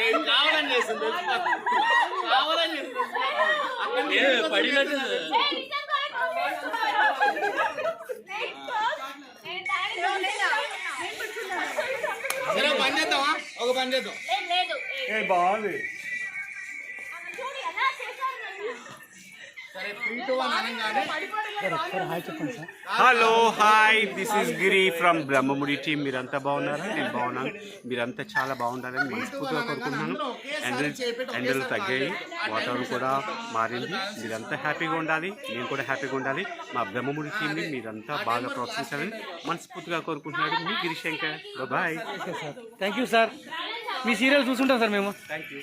ఏం కావాలని చేస్తుంది కావాలని చేస్తుంది పడినట్టు సరే పని చేద్దామా ఒక పని చేద్దాం బాగుంది hello hi this is Giri from Brahmamudi team. మీరంతా బాగున్నారా? నేను బాగున్నాను. మీరంతా చాలా బాగుండాలని మనస్ఫూర్తిగా కోరుకుంటున్నాను. ఎండలు తగ్గాయి, వాతావరణం కూడా మారింది. మీరంతా హ్యాపీగా ఉండాలి, నేను కూడా హ్యాపీగా ఉండాలి. మా బ్రహ్మముడి టీంని మీరంతా బాగా ప్రోత్సహించాలని మనస్ఫూర్తిగా కోరుకుంటున్నాడు మీ Girishankar. Bye. Thank you sir. మీ సీరియల్ చూసుంటాం సార్ మేము. Thank you.